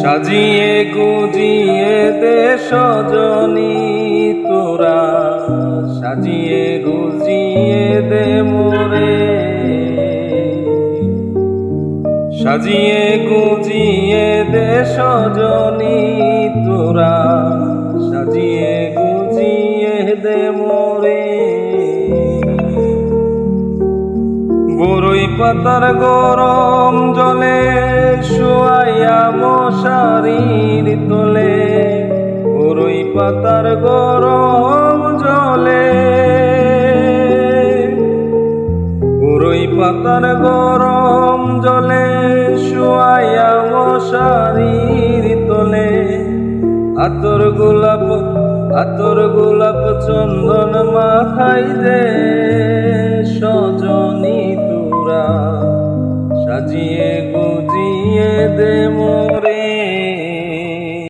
সাজিয়ে গুজিয়ে দে সজনী তোরা, সাজিয়ে গুজিয়ে দে মোরে, সাজিয়ে গুজিয়ে দে সজনী তোরা, সাজিয়ে গুজিয়ে দে মোরে। বরই পাতার গরম জলে শুয়াইয়া মশারির তোলে, বরই পাতার গরম জলে, বরই পাতার গরম জলে শুয়াইয়া মশারির তোলে। আতর গোলাপ চন্দন মাখাই দে সজনী তোরা, সাজিয়ে গুজিয়ে দে মোরে।